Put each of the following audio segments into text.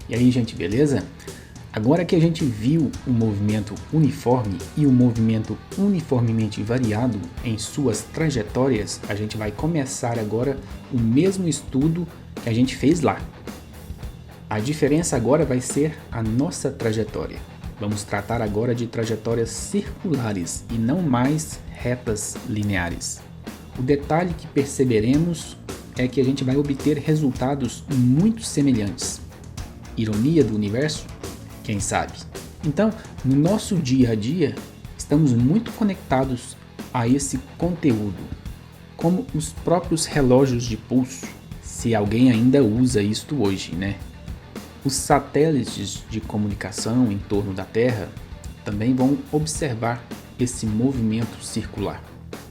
E aí, gente, beleza? Agora que a gente viu o movimento uniforme e o movimento uniformemente variado em suas trajetórias, a gente vai começar agora o mesmo estudo que a gente fez lá. A diferença agora vai ser a nossa trajetória. Vamos tratar agora de trajetórias circulares e não mais retas lineares. O detalhe que perceberemos é que a gente vai obter resultados muito semelhantes. Ironia do universo? Quem sabe? Então, no nosso dia a dia, estamos muito conectados a esse conteúdo, como os próprios relógios de pulso, se alguém ainda usa isto hoje, né? Os satélites de comunicação em torno da Terra também vão observar esse movimento circular.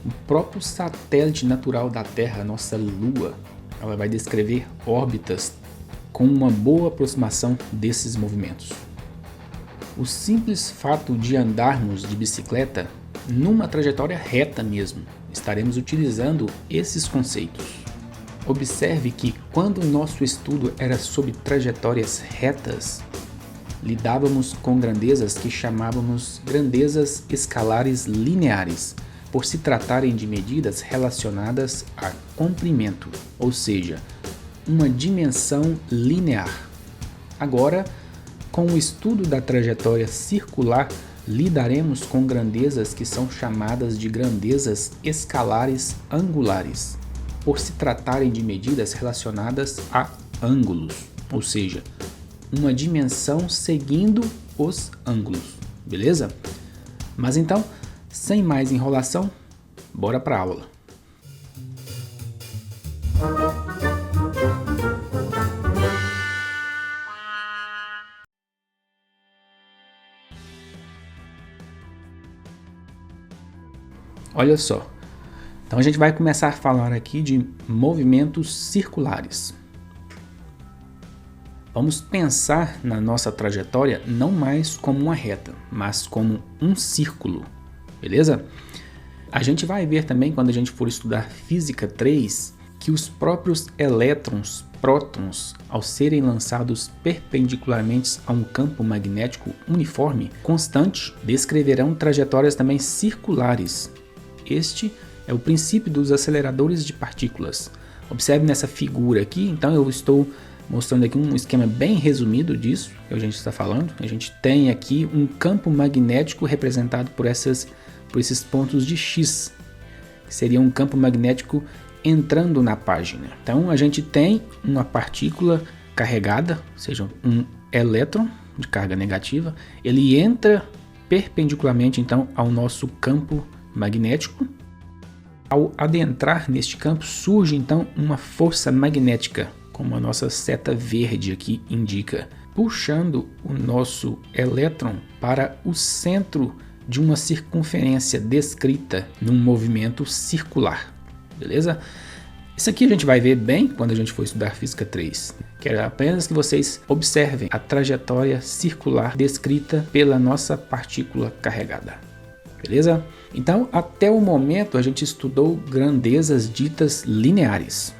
O próprio satélite natural da Terra, nossa Lua, ela vai descrever órbitas com uma boa aproximação desses movimentos. O simples fato de andarmos de bicicleta numa trajetória reta mesmo, estaremos utilizando esses conceitos. Observe que quando o nosso estudo era sobre trajetórias retas, lidávamos com grandezas que chamávamos grandezas escalares lineares, por se tratarem de medidas relacionadas a comprimento, ou seja, uma dimensão linear. Agora, com o estudo da trajetória circular, lidaremos com grandezas que são chamadas de grandezas escalares angulares, por se tratarem de medidas relacionadas a ângulos, ou seja, uma dimensão seguindo os ângulos, beleza? Mas então, sem mais enrolação, bora para a aula. Olha só, então a gente vai começar a falar aqui de movimentos circulares. Vamos pensar na nossa trajetória não mais como uma reta, mas como um círculo, beleza? A gente vai ver também, quando a gente for estudar Física 3, que os próprios elétrons, prótons, ao serem lançados perpendicularmente a um campo magnético uniforme, constante, descreverão trajetórias também circulares. Este é o princípio dos aceleradores de partículas. Observe nessa figura aqui, então eu estou mostrando aqui um esquema bem resumido disso que a gente está falando. A gente tem aqui um campo magnético representado por esses pontos de X, que seria um campo magnético entrando na página. Então a gente tem uma partícula carregada, ou seja, um elétron de carga negativa, ele entra perpendicularmente então ao nosso campo magnético. Ao adentrar neste campo surge então uma força magnética, como a nossa seta verde aqui indica, puxando o nosso elétron para o centro de uma circunferência descrita num movimento circular, beleza? Isso aqui a gente vai ver bem quando a gente for estudar Física 3. Quero apenas que vocês observem a trajetória circular descrita pela nossa partícula carregada, beleza? Então, até o momento a gente estudou grandezas ditas lineares.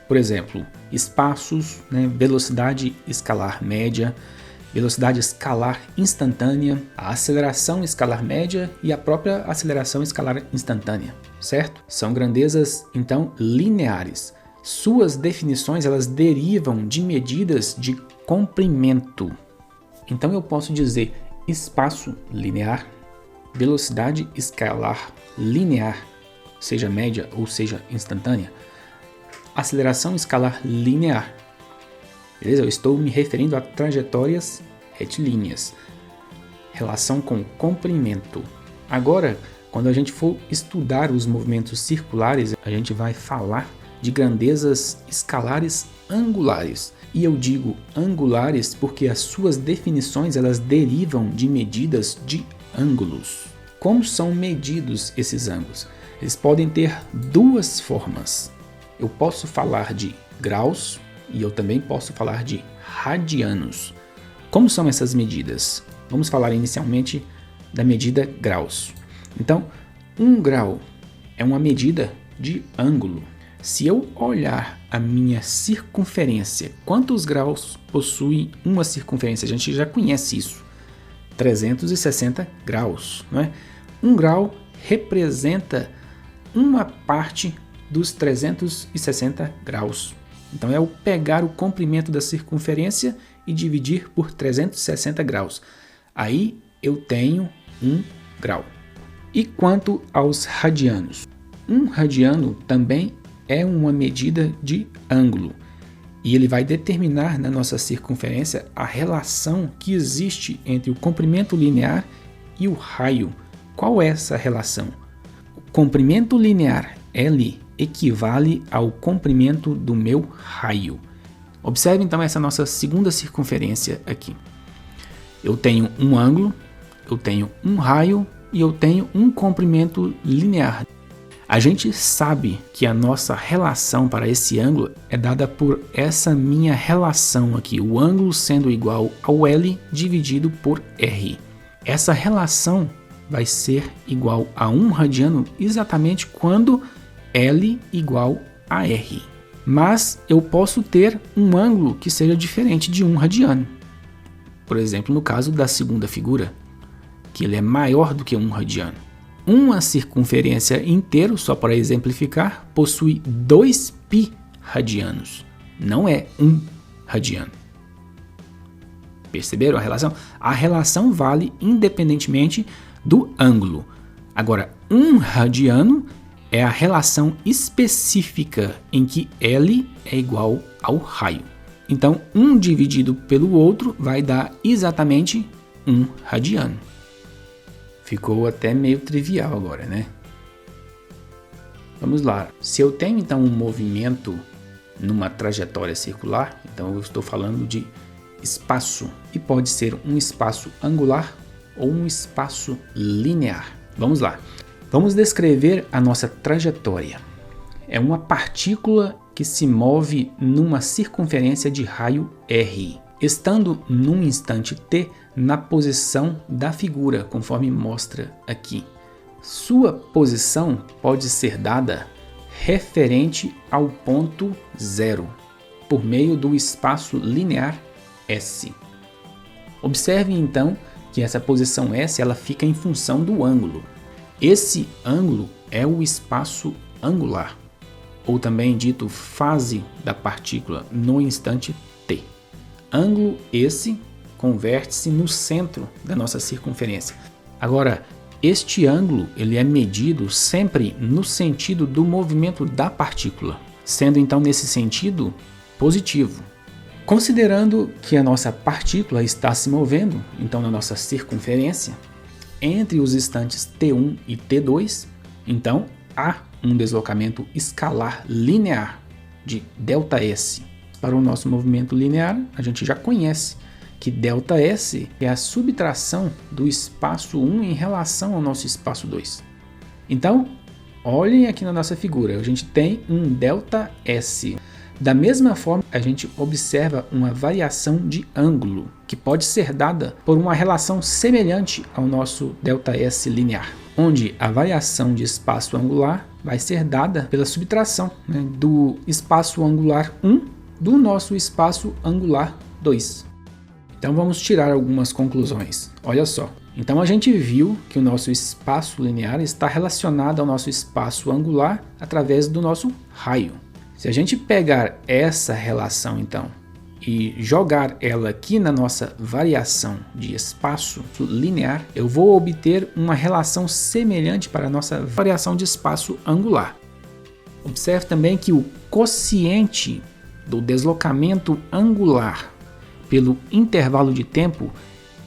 Por exemplo, espaços, velocidade escalar média, velocidade escalar instantânea, a aceleração escalar média e a própria aceleração escalar instantânea, certo? São grandezas, então, lineares. Suas definições, elas derivam de medidas de comprimento. Então, eu posso dizer espaço linear, velocidade escalar linear, seja média ou seja instantânea, aceleração escalar linear. Beleza? Eu estou me referindo a trajetórias retilíneas. Relação com comprimento. Agora, quando a gente for estudar os movimentos circulares, a gente vai falar de grandezas escalares angulares. E eu digo angulares porque as suas definições elas derivam de medidas de ângulos. Como são medidos esses ângulos? Eles podem ter duas formas. Eu posso falar de graus e eu também posso falar de radianos. Como são essas medidas? Vamos falar inicialmente da medida graus. Então, 1 grau é uma medida de ângulo. Se eu olhar a minha circunferência, quantos graus possui uma circunferência? A gente já conhece isso. 360 graus, não é? 1 grau representa uma parte dos 360 graus. Então é o pegar o comprimento da circunferência e dividir por 360 graus. Aí eu tenho 1 grau. E quanto aos radianos? 1 radiano também é uma medida de ângulo. E ele vai determinar na nossa circunferência a relação que existe entre o comprimento linear e o raio. Qual é essa relação? O comprimento linear L equivale ao comprimento do meu raio. Observe então essa nossa segunda circunferência aqui. Eu tenho um ângulo, eu tenho um raio e eu tenho um comprimento linear. A gente sabe que a nossa relação para esse ângulo é dada por essa minha relação aqui, o ângulo sendo igual ao L dividido por R. Essa relação vai ser igual a 1 radiano exatamente quando L igual a R. Mas eu posso ter um ângulo que seja diferente de 1 radiano. Por exemplo, no caso da segunda figura, que ele é maior do que 1 radiano. Uma circunferência inteira, só para exemplificar, possui 2 π radianos, não é 1 radiano. Perceberam a relação? A relação vale independentemente do ângulo. Agora, 1 radiano é a relação específica em que L é igual ao raio. Então, um dividido pelo outro vai dar exatamente 1 radiano. Ficou até meio trivial agora, né? Vamos lá. Se eu tenho então um movimento numa trajetória circular, então eu estou falando de espaço. E pode ser um espaço angular ou um espaço linear. Vamos lá. Vamos descrever a nossa trajetória. É uma partícula que se move numa circunferência de raio R, estando num instante t na posição da figura, conforme mostra aqui. Sua posição pode ser dada referente ao ponto 0, por meio do espaço linear S. Observe então que essa posição S ela fica em função do ângulo. Esse ângulo é o espaço angular, ou também dito fase da partícula no instante t. Ângulo esse converte-se no centro da nossa circunferência. Agora, este ângulo ele é medido sempre no sentido do movimento da partícula, sendo então nesse sentido positivo. Considerando que a nossa partícula está se movendo, então na nossa circunferência, entre os instantes t1 e t2, então há um deslocamento escalar linear de ΔS. Para o nosso movimento linear, a gente já conhece que ΔS é a subtração do espaço 1 em relação ao nosso espaço 2. Então, olhem aqui na nossa figura, a gente tem um ΔS. Da mesma forma, a gente observa uma variação de ângulo, que pode ser dada por uma relação semelhante ao nosso ΔS linear, onde a variação de espaço angular vai ser dada pela subtração, do espaço angular 1 do nosso espaço angular 2. Então vamos tirar algumas conclusões. Olha só. Então a gente viu que o nosso espaço linear está relacionado ao nosso espaço angular através do nosso raio. Se a gente pegar essa relação então e jogar ela aqui na nossa variação de espaço linear, eu vou obter uma relação semelhante para a nossa variação de espaço angular. Observe também que o quociente do deslocamento angular pelo intervalo de tempo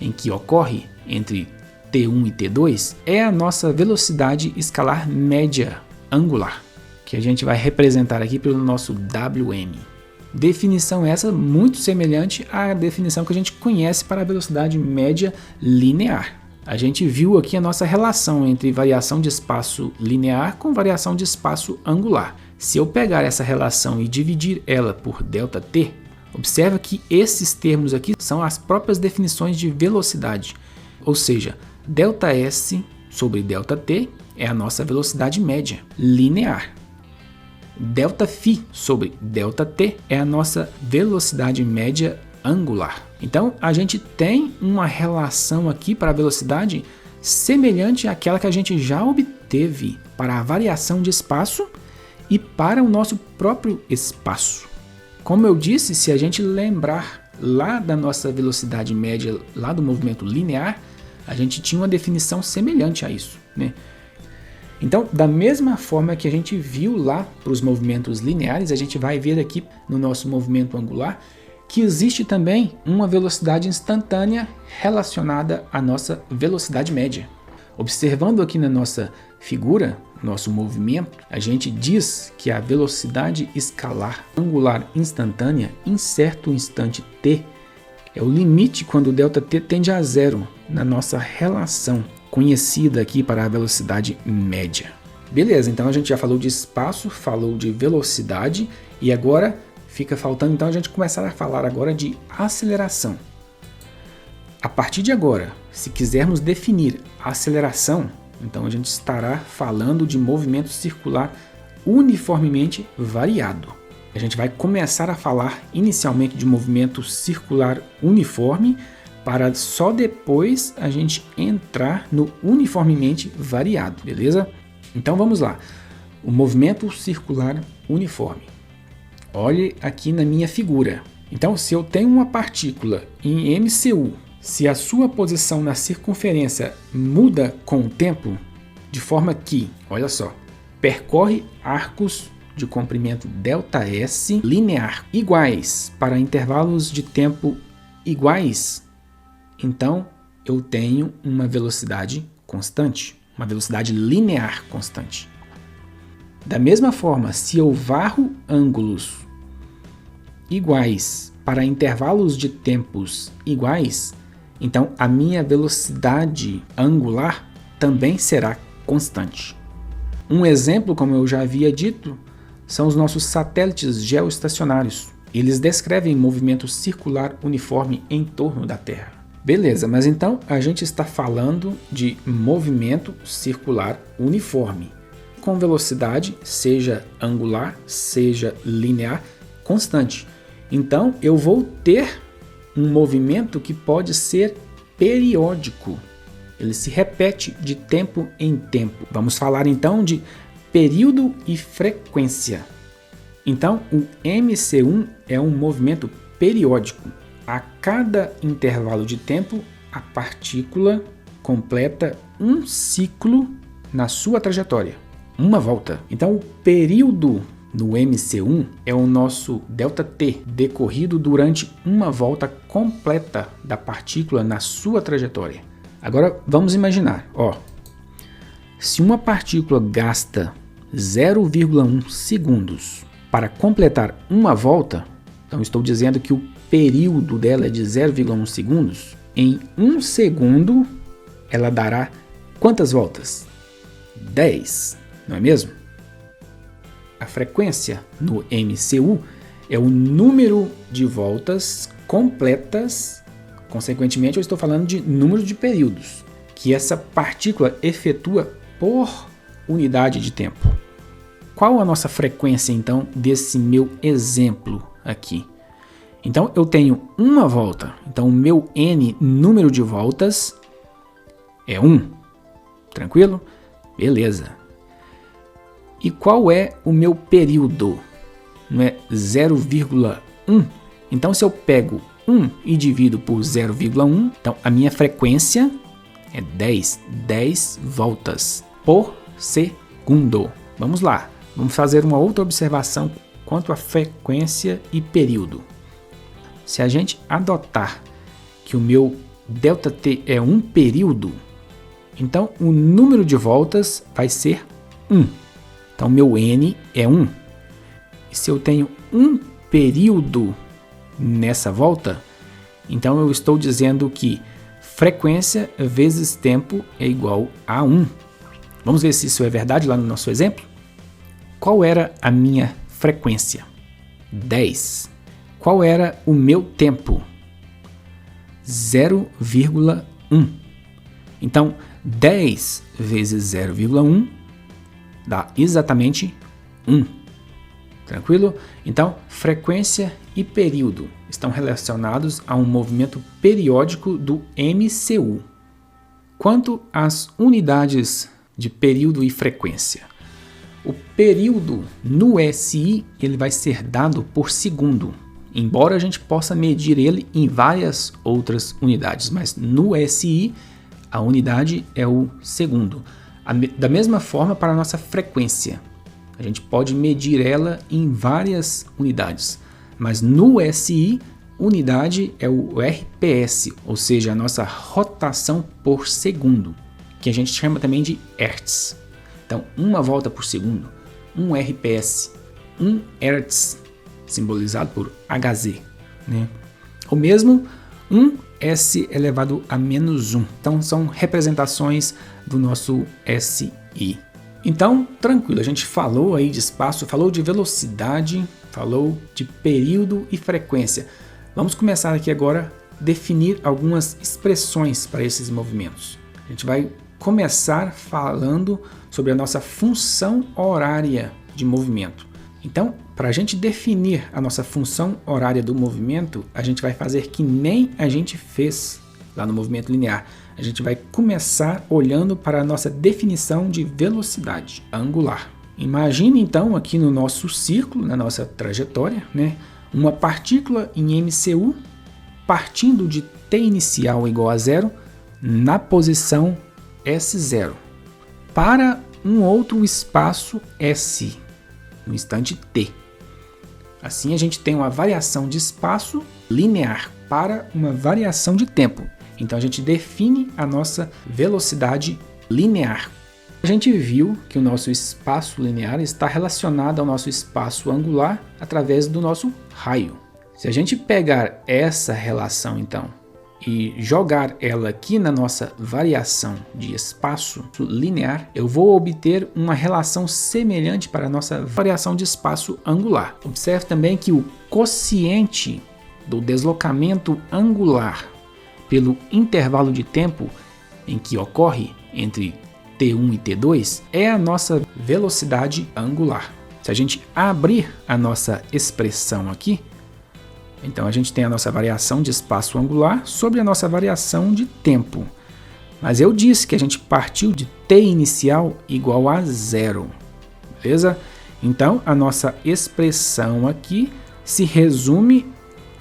em que ocorre entre T1 e T2 é a nossa velocidade escalar média angular, que a gente vai representar aqui pelo nosso Wm. Definição essa muito semelhante à definição que a gente conhece para a velocidade média linear. A gente viu aqui a nossa relação entre variação de espaço linear com variação de espaço angular. Se eu pegar essa relação e dividir ela por ΔT, observa que esses termos aqui são as próprias definições de velocidade, ou seja, ΔS sobre ΔT é a nossa velocidade média linear. ΔΦ sobre ΔT é a nossa velocidade média angular. Então, a gente tem uma relação aqui para a velocidade semelhante àquela que a gente já obteve para a variação de espaço e para o nosso próprio espaço. Como eu disse, se a gente lembrar lá da nossa velocidade média, lá do movimento linear, a gente tinha uma definição semelhante a isso, né? Então, da mesma forma que a gente viu lá para os movimentos lineares, a gente vai ver aqui no nosso movimento angular que existe também uma velocidade instantânea relacionada à nossa velocidade média. Observando aqui na nossa figura, nosso movimento, a gente diz que a velocidade escalar angular instantânea em certo instante t é o limite quando o ΔT tende a zero na nossa relação conhecida aqui para a velocidade média. Beleza, então a gente já falou de espaço, falou de velocidade e agora fica faltando então a gente começar a falar agora de aceleração. A partir de agora, se quisermos definir a aceleração, então a gente estará falando de movimento circular uniformemente variado. A gente vai começar a falar inicialmente de movimento circular uniforme, para só depois a gente entrar no uniformemente variado, beleza? Então vamos lá. O movimento circular uniforme. Olhe aqui na minha figura. Então, se eu tenho uma partícula em MCU, se a sua posição na circunferência muda com o tempo, de forma que, olha só, percorre arcos de comprimento ΔS linear iguais para intervalos de tempo iguais, então eu tenho uma velocidade constante, uma velocidade linear constante. Da mesma forma, se eu varro ângulos iguais para intervalos de tempos iguais, então a minha velocidade angular também será constante. Um exemplo, como eu já havia dito, são os nossos satélites geoestacionários. Eles descrevem movimento circular uniforme em torno da Terra. Beleza, mas então a gente está falando de movimento circular uniforme, com velocidade, seja angular, seja linear, constante. Então eu vou ter um movimento que pode ser periódico. Ele se repete de tempo em tempo. Vamos falar então de período e frequência. Então o MC1 é um movimento periódico. A cada intervalo de tempo, a partícula completa um ciclo na sua trajetória, uma volta. Então, o período no MC1 é o nosso ΔT, decorrido durante uma volta completa da partícula na sua trajetória. Agora, vamos imaginar, se uma partícula gasta 0,1 segundos para completar uma volta, então estou dizendo que o período dela é de 0,1 segundos, em 1 segundo ela dará quantas voltas? 10, não é mesmo? A frequência no MCU é o número de voltas completas, consequentemente eu estou falando de número de períodos, que essa partícula efetua por unidade de tempo. Qual a nossa frequência então desse meu exemplo aqui? Então, eu tenho uma volta. Então, o meu N, número de voltas, é 1. Tranquilo? Beleza. E qual é o meu período? Não é 0,1? Então, se eu pego 1 e divido por 0,1, então a minha frequência é 10 voltas por segundo. Vamos lá. Vamos fazer uma outra observação quanto à frequência e período. Se a gente adotar que o meu ΔT é um período, então o número de voltas vai ser 1. Então meu N é 1. E se eu tenho um período nessa volta, então eu estou dizendo que frequência vezes tempo é igual a 1. Vamos ver se isso é verdade lá no nosso exemplo? Qual era a minha frequência? 10. Qual era o meu tempo? 0,1. Então, 10 vezes 0,1 dá exatamente 1. Tranquilo? Então, frequência e período estão relacionados a um movimento periódico do MCU. Quanto às unidades de período e frequência, o período no SI ele vai ser dado por segundo, embora a gente possa medir ele em várias outras unidades, mas no SI a unidade é o segundo. Da mesma forma para a nossa frequência, a gente pode medir ela em várias unidades, mas no SI, unidade é o RPS, ou seja, a nossa rotação por segundo, que a gente chama também de Hertz. Então, uma volta por segundo, 1 RPS, 1 Hertz, simbolizado por Hz, né? Ou mesmo 1 S elevado a menos 1. Então, são representações do nosso SI. Então, tranquilo, a gente falou aí de espaço, falou de velocidade, falou de período e frequência. Vamos começar aqui agora a definir algumas expressões para esses movimentos. A gente vai começar falando sobre a nossa função horária de movimento. Então, para a gente definir a nossa função horária do movimento, a gente vai fazer que nem a gente fez lá no movimento linear. A gente vai começar olhando para a nossa definição de velocidade angular. Imagine então aqui no nosso círculo, na nossa trajetória, né, uma partícula em MCU partindo de t inicial igual a 0 na posição S0 para um outro espaço S, no instante t. Assim a gente tem uma variação de espaço linear para uma variação de tempo. Então a gente define a nossa velocidade linear. A gente viu que o nosso espaço linear está relacionado ao nosso espaço angular através do nosso raio. Se a gente pegar essa relação então e jogar ela aqui na nossa variação de espaço linear, eu vou obter uma relação semelhante para a nossa variação de espaço angular. Observe também que o quociente do deslocamento angular pelo intervalo de tempo em que ocorre entre T1 e T2 é a nossa velocidade angular. Se a gente abrir a nossa expressão aqui, então a gente tem a nossa variação de espaço angular sobre a nossa variação de tempo. Mas eu disse que a gente partiu de t inicial igual a 0, beleza? Então a nossa expressão aqui se resume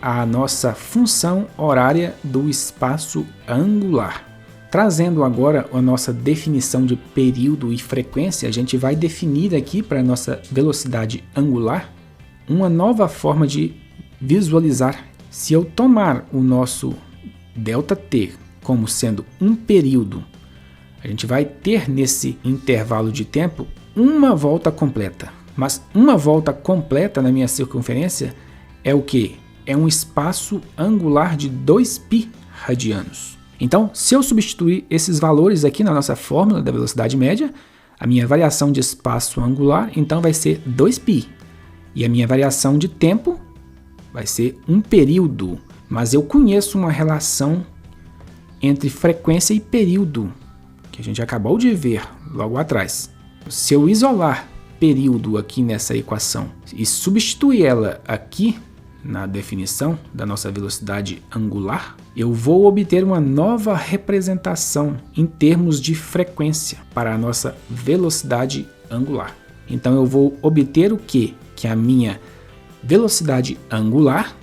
à nossa função horária do espaço angular. Trazendo agora a nossa definição de período e frequência, a gente vai definir aqui para a nossa velocidade angular uma nova forma de visualizar. Se eu tomar o nosso ΔT como sendo um período, a gente vai ter nesse intervalo de tempo uma volta completa. Mas uma volta completa na minha circunferência é o quê? É um espaço angular de 2π radianos. Então, se eu substituir esses valores aqui na nossa fórmula da velocidade média, a minha variação de espaço angular então vai ser 2π. E a minha variação de tempo vai ser um período. Mas eu conheço uma relação entre frequência e período, que a gente acabou de ver logo atrás. Se eu isolar período aqui nessa equação e substituir ela aqui na definição da nossa velocidade angular, eu vou obter uma nova representação em termos de frequência para a nossa velocidade angular. Então eu vou obter o quê? Que a minha velocidade angular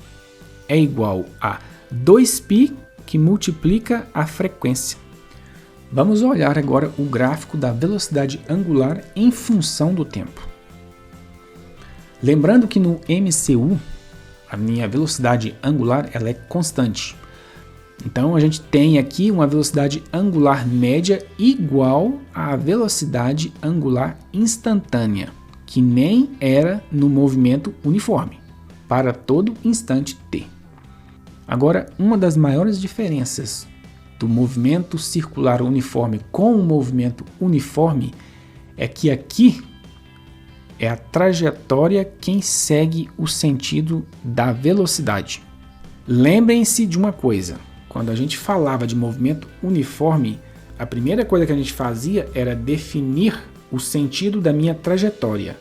é igual a 2π que multiplica a frequência. Vamos olhar agora o gráfico da velocidade angular em função do tempo. Lembrando que no MCU, a minha velocidade angular ela é constante. Então a gente tem aqui uma velocidade angular média igual à velocidade angular instantânea, que nem era no movimento uniforme, para todo instante t. Agora, uma das maiores diferenças do movimento circular uniforme com o movimento uniforme é que aqui é a trajetória quem segue o sentido da velocidade. Lembrem-se de uma coisa, quando a gente falava de movimento uniforme, a primeira coisa que a gente fazia era definir o sentido da minha trajetória.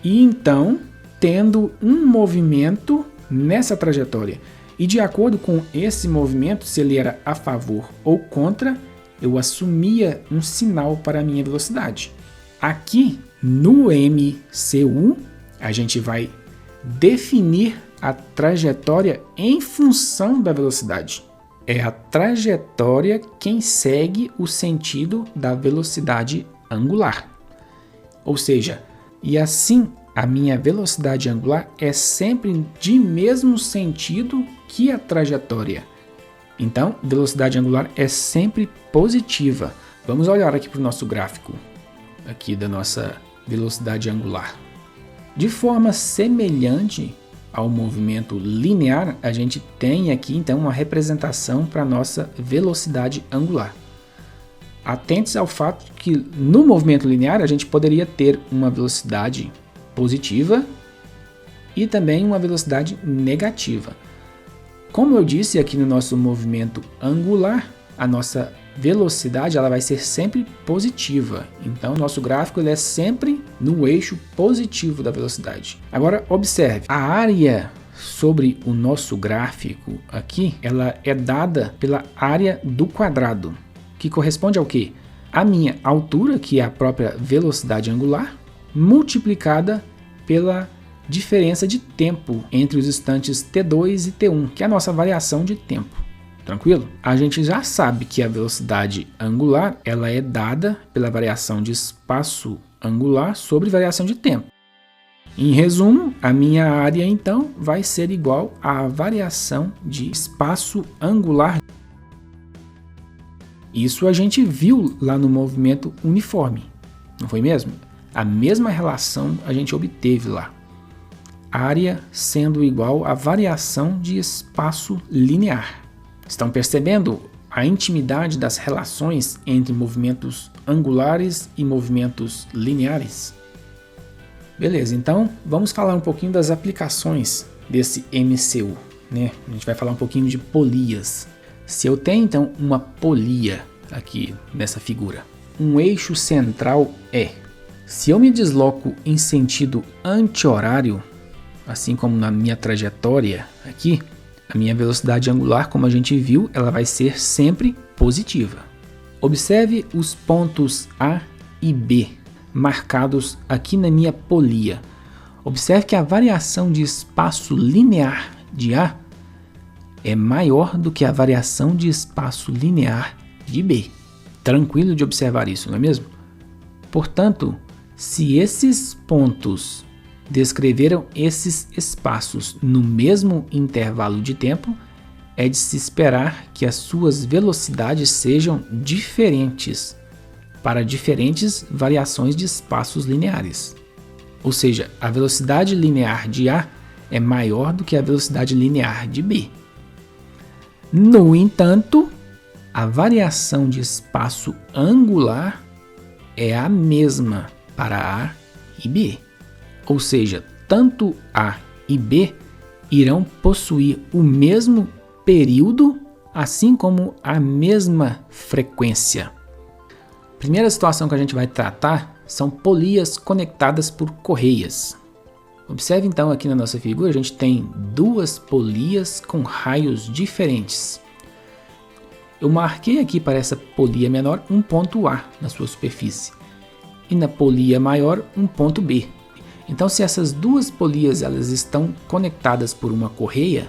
E então tendo um movimento nessa trajetória. E de acordo com esse movimento, se ele era a favor ou contra, eu assumia um sinal para a minha velocidade. Aqui no MCU, a gente vai definir a trajetória em função da velocidade. É a trajetória quem segue o sentido da velocidade angular. Ou seja, e assim a minha velocidade angular é sempre de mesmo sentido que a trajetória. Então, velocidade angular é sempre positiva. Vamos olhar aqui para o nosso gráfico, aqui da nossa velocidade angular. De forma semelhante ao movimento linear, a gente tem aqui então uma representação para a nossa velocidade angular. Atentos ao fato que no movimento linear a gente poderia ter uma velocidade positiva e também uma velocidade negativa. Como eu disse aqui no nosso movimento angular, a nossa velocidade ela vai ser sempre positiva. Então, nosso gráfico ele é sempre no eixo positivo da velocidade. Agora, observe, a área sobre o nosso gráfico aqui, ela é dada pela área do quadrado, que corresponde ao quê? A minha altura, que é a própria velocidade angular, multiplicada pela diferença de tempo entre os instantes T2 e T1, que é a nossa variação de tempo. Tranquilo? A gente já sabe que a velocidade angular ela é dada pela variação de espaço angular sobre variação de tempo. Em resumo, a minha área então vai ser igual à variação de espaço angular. Isso a gente viu lá no movimento uniforme, não foi mesmo? A mesma relação a gente obteve lá. Área sendo igual à variação de espaço linear. Estão percebendo a intimidade das relações entre movimentos angulares e movimentos lineares? Beleza, então vamos falar um pouquinho das aplicações desse MCU, né? A gente vai falar um pouquinho de polias. Se eu tenho então uma polia aqui nessa figura, um eixo central é. Se eu me desloco em sentido anti-horário, assim como na minha trajetória aqui, a minha velocidade angular, como a gente viu, ela vai ser sempre positiva. Observe os pontos A e B marcados aqui na minha polia. Observe que a variação de espaço linear de A é maior do que a variação de espaço linear de B. Tranquilo de observar isso, não é mesmo? Portanto, se esses pontos descreveram esses espaços no mesmo intervalo de tempo, é de se esperar que as suas velocidades sejam diferentes para diferentes variações de espaços lineares. Ou seja, a velocidade linear de A é maior do que a velocidade linear de B. No entanto, a variação de espaço angular é a mesma para A e B. Ou seja, tanto A e B irão possuir o mesmo período, assim como a mesma frequência. A primeira situação que a gente vai tratar são polias conectadas por correias. Observe então aqui na nossa figura, a gente tem duas polias com raios diferentes. Eu marquei aqui para essa polia menor um ponto A na sua superfície e na polia maior um ponto B. Então, se essas duas polias elas estão conectadas por uma correia,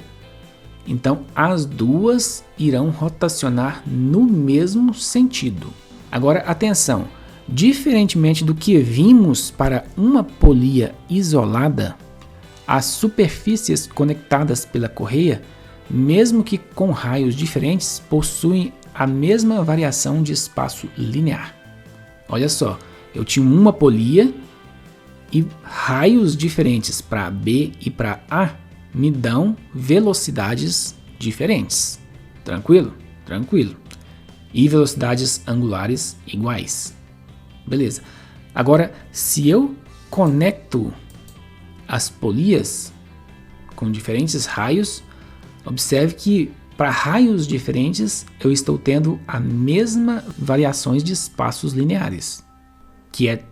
então as duas irão rotacionar no mesmo sentido. Agora, atenção, diferentemente do que vimos para uma polia isolada, as superfícies conectadas pela correia, mesmo que com raios diferentes, possuem a mesma variação de espaço linear. Olha só, eu tinha uma polia e raios diferentes para B e para A me dão velocidades diferentes. Tranquilo? Tranquilo. E velocidades angulares iguais. Beleza. Agora, se eu conecto as polias com diferentes raios, observe que para raios diferentes eu estou tendo a mesma variações de espaços lineares, que é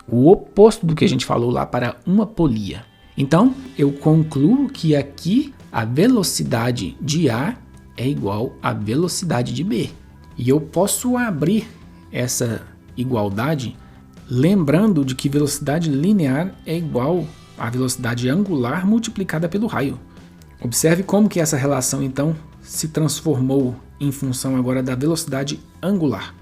o oposto do que a gente falou lá para uma polia. Então, eu concluo que aqui a velocidade de A é igual à velocidade de B. E eu posso abrir essa igualdade lembrando de que velocidade linear é igual à velocidade angular multiplicada pelo raio. Observe como que essa relação, então, se transformou em função agora da velocidade angular.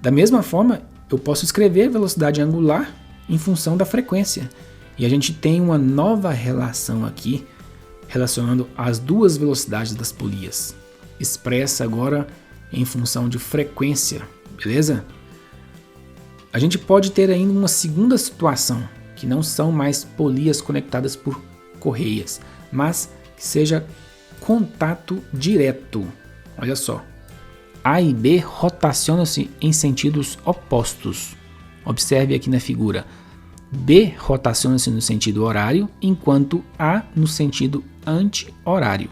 Da mesma forma, eu posso escrever velocidade angular em função da frequência. E a gente tem uma nova relação aqui, relacionando as duas velocidades das polias, expressa agora em função de frequência, beleza? A gente pode ter ainda uma segunda situação, que não são mais polias conectadas por correias, mas que seja contato direto. Olha só, A e B rotacionam-se em sentidos opostos. Observe aqui na figura. B rotaciona-se no sentido horário, enquanto A no sentido anti-horário.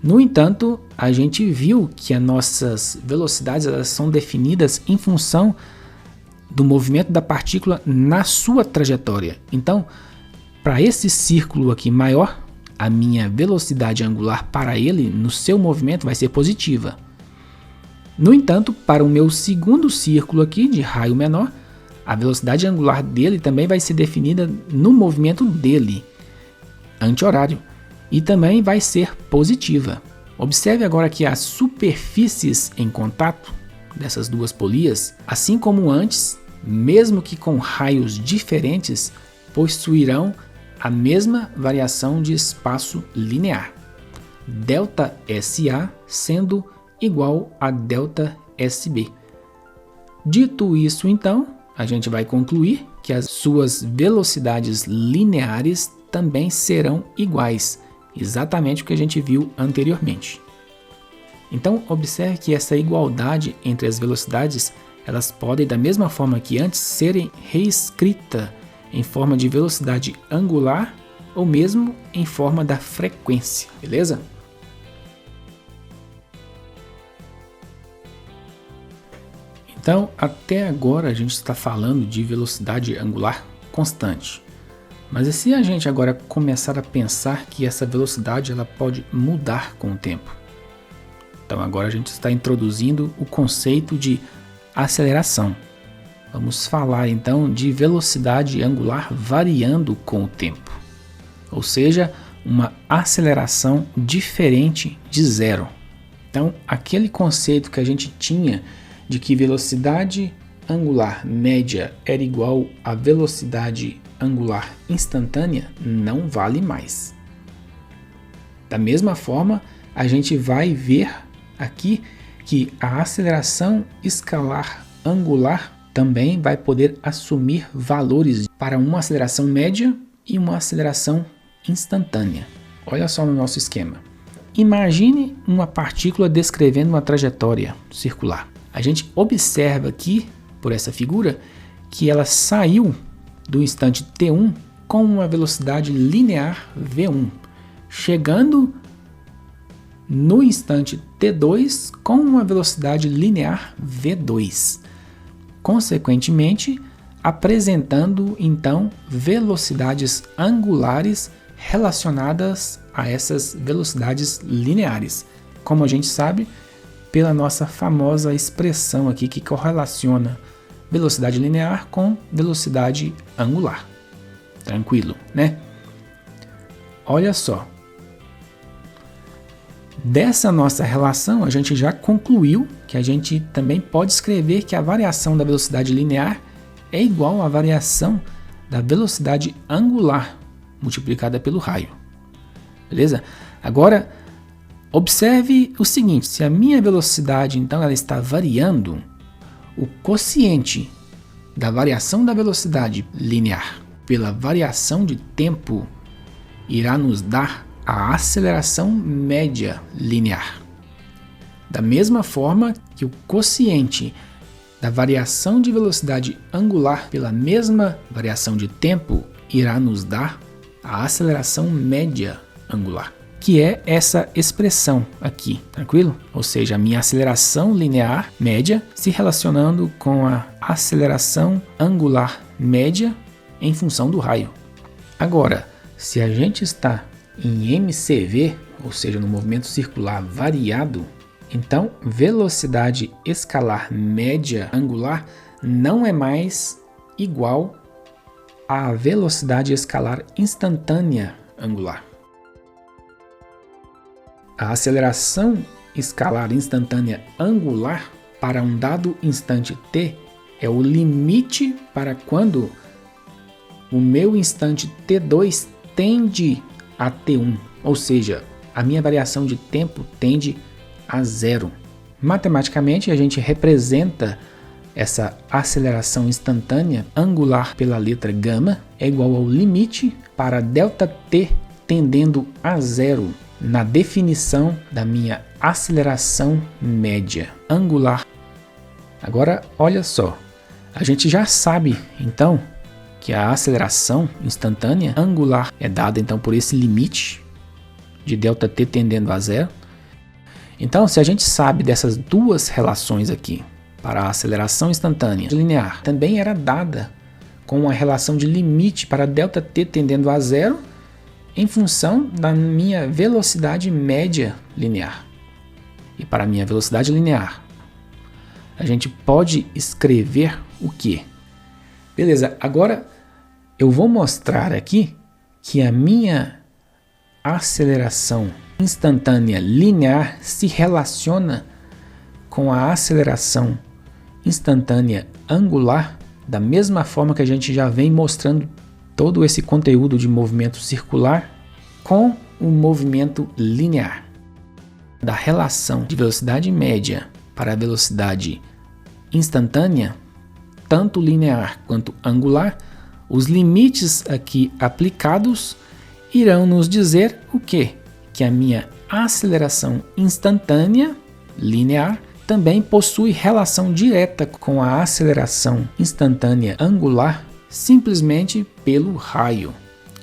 No entanto, a gente viu que as nossas velocidades elas são definidas em função do movimento da partícula na sua trajetória. Então, para esse círculo aqui maior, a minha velocidade angular para ele no seu movimento vai ser positiva. No entanto, para o meu segundo círculo aqui de raio menor, a velocidade angular dele também vai ser definida no movimento dele, anti-horário, e também vai ser positiva. Observe agora que as superfícies em contato dessas duas polias, assim como antes, mesmo que com raios diferentes, possuirão a mesma variação de espaço linear, ΔSA sendo igual a ΔSB. Dito isso, então, a gente vai concluir que as suas velocidades lineares também serão iguais, exatamente o que a gente viu anteriormente. Então, observe que essa igualdade entre as velocidades, elas podem, da mesma forma que antes, serem reescritas em forma de velocidade angular ou mesmo em forma da frequência, beleza? Então, até agora a gente está falando de velocidade angular constante. Mas e se a gente agora começar a pensar que essa velocidade ela pode mudar com o tempo? Então agora a gente está introduzindo o conceito de aceleração. Vamos falar então de velocidade angular variando com o tempo. Ou seja, uma aceleração diferente de zero. Então aquele conceito que a gente tinha de que velocidade angular média era igual a velocidade angular instantânea não vale mais. Da mesma forma, a gente vai ver aqui que a aceleração escalar angular também vai poder assumir valores para uma aceleração média e uma aceleração instantânea. Olha só no nosso esquema. Imagine uma partícula descrevendo uma trajetória circular. A gente observa aqui, por essa figura, que ela saiu do instante t1 com uma velocidade linear v1, chegando no instante t2 com uma velocidade linear v2, consequentemente apresentando então velocidades angulares relacionadas a essas velocidades lineares, como a gente sabe pela nossa famosa expressão aqui que correlaciona velocidade linear com velocidade angular. Tranquilo, né? Olha só. Dessa nossa relação, a gente já concluiu que a gente também pode escrever que a variação da velocidade linear é igual à variação da velocidade angular multiplicada pelo raio. Beleza? Agora, observe o seguinte, se a minha velocidade então ela está variando, o quociente da variação da velocidade linear pela variação de tempo irá nos dar a aceleração média linear. Da mesma forma que o quociente da variação de velocidade angular pela mesma variação de tempo irá nos dar a aceleração média angular, que é essa expressão aqui, tranquilo? Ou seja, a minha aceleração linear média se relacionando com a aceleração angular média em função do raio. Agora, Se a gente está em MCV, ou seja, no movimento circular variado, então velocidade escalar média angular não é mais igual à velocidade escalar instantânea angular. A aceleração escalar instantânea angular para um dado instante t é o limite para quando o meu instante t2 tende a t1, ou seja, a minha variação de tempo tende a zero. Matematicamente, a gente representa essa aceleração instantânea angular pela letra gama é igual ao limite para ΔT tendendo a zero na definição da minha aceleração média angular. Agora, olha só, a gente já sabe, então, que a aceleração instantânea angular é dada, então, por esse limite de ΔT tendendo a zero. Então, se a gente sabe dessas duas relações aqui, para a aceleração instantânea linear, também era dada com a relação de limite para ΔT tendendo a zero em função da minha velocidade média linear. E para a minha velocidade linear, a gente pode escrever o quê? Beleza, agora eu vou mostrar aqui que a minha aceleração instantânea linear se relaciona com a aceleração instantânea angular da mesma forma que a gente já vem mostrando todo esse conteúdo de movimento circular com o movimento linear. Da relação de velocidade média para a velocidade instantânea, tanto linear quanto angular, os limites aqui aplicados irão nos dizer o quê? Que a minha aceleração instantânea linear também possui relação direta com a aceleração instantânea angular simplesmente pelo raio.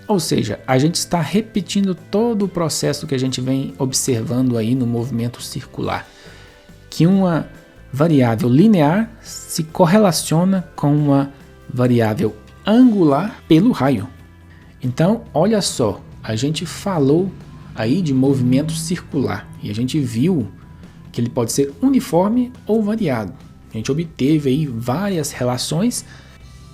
Ou seja, a gente está repetindo todo o processo que a gente vem observando aí no movimento circular, que uma variável linear se correlaciona com uma variável angular pelo raio. Então, olha só, a gente falou aí de movimento circular e a gente viu que ele pode ser uniforme ou variado. A gente obteve aí várias relações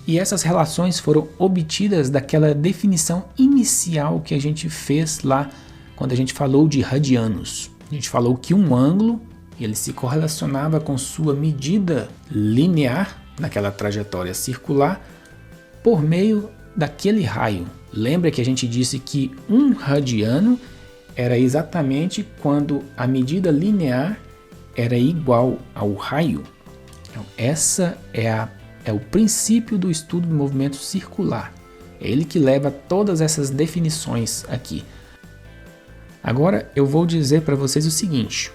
e essas relações foram obtidas daquela definição inicial que a gente fez lá quando a gente falou de radianos. A gente falou que um ângulo ele se correlacionava com sua medida linear naquela trajetória circular por meio daquele raio. Lembra que a gente disse que um radiano era exatamente quando a medida linear era igual ao raio? Então, essa é o princípio do estudo do movimento circular. É ele que leva todas essas definições aqui. Agora eu vou dizer para vocês o seguinte.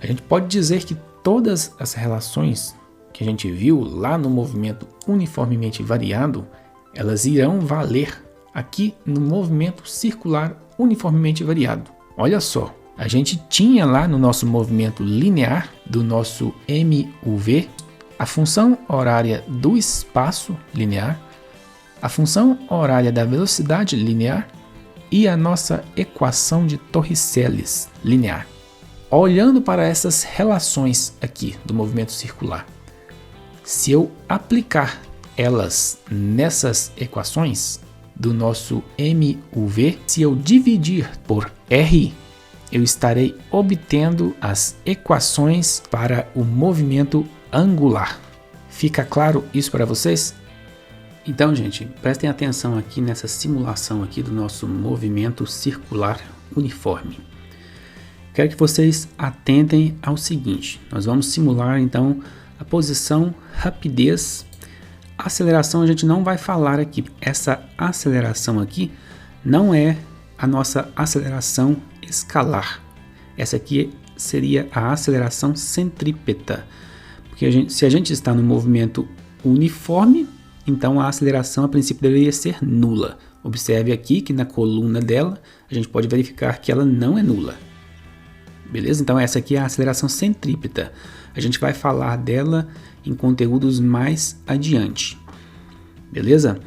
A gente pode dizer que todas as relações que a gente viu lá no movimento uniformemente variado, elas irão valer aqui no movimento circular uniformemente variado. Olha só, a gente tinha lá no nosso movimento linear do nosso MUV a função horária do espaço linear, a função horária da velocidade linear e a nossa equação de Torricelli linear. Olhando para essas relações aqui do movimento circular, se eu aplicar elas nessas equações do nosso MUV, se eu dividir por R, eu estarei obtendo as equações para o movimento angular. Fica claro isso para vocês? Então, gente, prestem atenção aqui nessa simulação aqui do nosso movimento circular uniforme. Quero que vocês atentem ao seguinte. Nós vamos simular, então, a posição, rapidez, aceleração a gente não vai falar aqui. Essa aceleração aqui não é a nossa aceleração escalar. Essa aqui seria a aceleração centrípeta. Porque se a gente está no movimento uniforme, então a aceleração a princípio deveria ser nula. Observe aqui que na coluna dela a gente pode verificar que ela não é nula. Beleza? Então essa aqui é a aceleração centrípeta. A gente vai falar dela em conteúdos mais adiante. Beleza?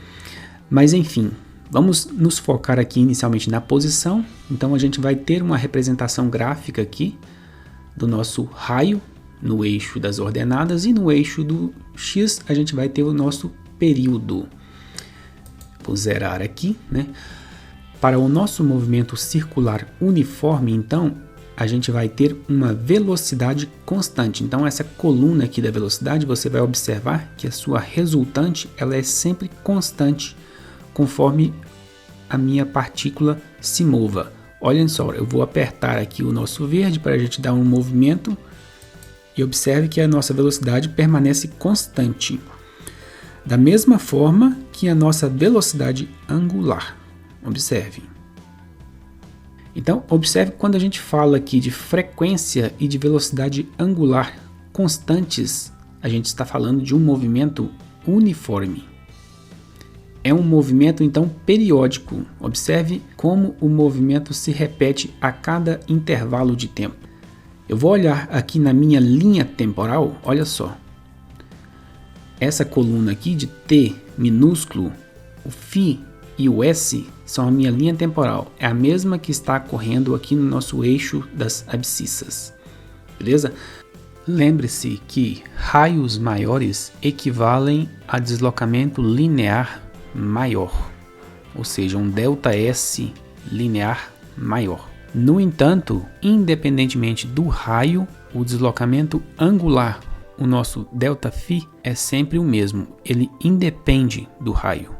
Mas enfim, Vamos nos focar aqui inicialmente na posição. Então a gente vai ter uma representação gráfica aqui do nosso raio no eixo das ordenadas e no eixo do X a gente vai ter o nosso período. Vou zerar aqui, né? Para o nosso movimento circular uniforme, então, a gente vai ter uma velocidade constante. Então essa coluna aqui da velocidade, você vai observar que a sua resultante ela é sempre constante conforme a minha partícula se mova. Olhem só, eu vou apertar aqui o nosso verde para a gente dar um movimento e observe que a nossa velocidade permanece constante. Da mesma forma que a nossa velocidade angular. Observe. Então, observe quando a gente fala aqui de frequência e de velocidade angular constantes, a gente está falando de um movimento uniforme. É um movimento, então, periódico. Observe como o movimento se repete a cada intervalo de tempo. Eu vou olhar aqui na minha linha temporal, olha só. Essa coluna aqui de T minúsculo, o φ e o S são a minha linha temporal. É a mesma que está correndo aqui no nosso eixo das abscissas. Beleza? Lembre-se que raios maiores equivalem a deslocamento linear maior, ou seja, um ΔS linear maior. No entanto, independentemente do raio, o deslocamento angular, o nosso ΔΦ, é sempre o mesmo, ele independe do raio.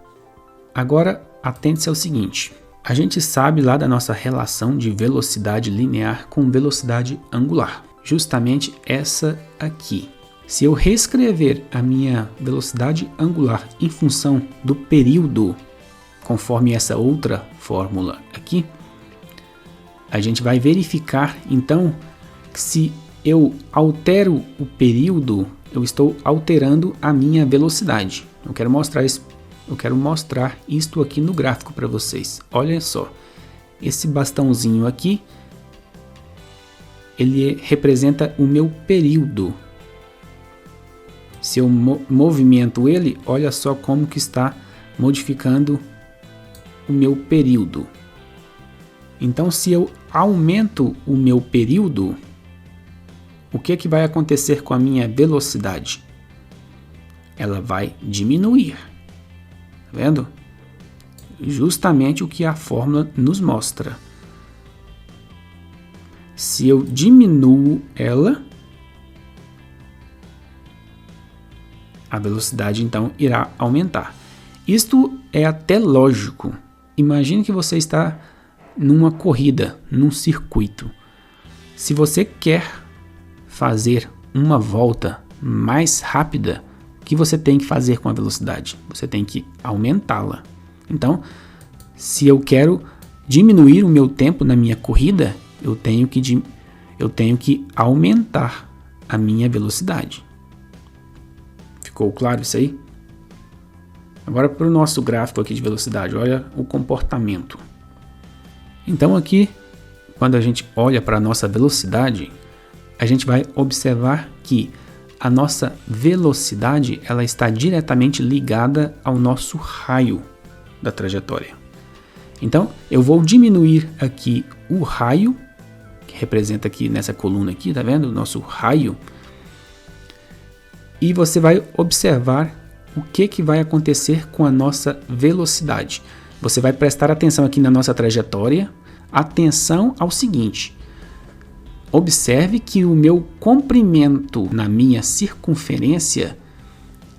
Agora, atente-se ao seguinte, a gente sabe lá da nossa relação de velocidade linear com velocidade angular, justamente essa aqui. Se eu reescrever a minha velocidade angular em função do período, conforme essa outra fórmula aqui, a gente vai verificar então que se eu altero o período, eu estou alterando a minha velocidade. Eu quero mostrar isto aqui no gráfico para vocês. Olha só, esse bastãozinho aqui, ele representa o meu período. Se eu movimento ele, olha só como que está modificando o meu período. Então, se eu aumento o meu período, o que vai acontecer com a minha velocidade? Ela vai diminuir. Tá vendo? Justamente o que a fórmula nos mostra. Se eu diminuo ela, a velocidade então irá aumentar. Isto é até lógico. Imagine que você está numa corrida, num circuito. Se você quer fazer uma volta mais rápida, o que você tem que fazer com a velocidade? Você tem que aumentá-la. Então, se eu quero diminuir o meu tempo na minha corrida, eu tenho que aumentar a minha velocidade. Ficou claro isso aí? Agora para o nosso gráfico aqui de velocidade, olha o comportamento. Então aqui, quando a gente olha para a nossa velocidade, a gente vai observar que a nossa velocidade ela está diretamente ligada ao nosso raio da trajetória. Então eu vou diminuir aqui o raio, que representa aqui nessa coluna aqui, tá vendo? O nosso raio. E você vai observar o que vai acontecer com a nossa velocidade. Você vai prestar atenção aqui na nossa trajetória. Atenção ao seguinte. Observe que o meu comprimento na minha circunferência,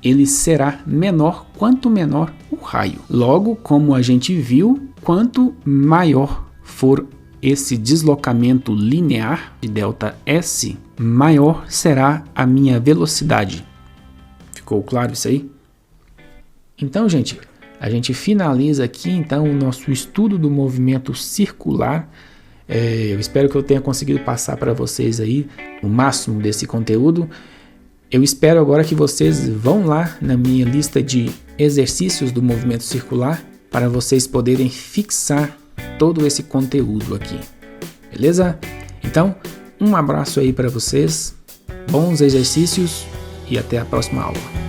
ele será menor quanto menor o raio. Logo, como a gente viu, quanto maior for esse deslocamento linear de ΔS, maior será a minha velocidade. Ficou claro isso aí? Então, gente, a gente finaliza aqui então o nosso estudo do movimento circular. Eu espero que eu tenha conseguido passar para vocês aí o máximo desse conteúdo. Eu espero agora que vocês vão lá na minha lista de exercícios do movimento circular para vocês poderem fixar todo esse conteúdo aqui. Beleza? Então, um abraço aí para vocês, bons exercícios e até a próxima aula.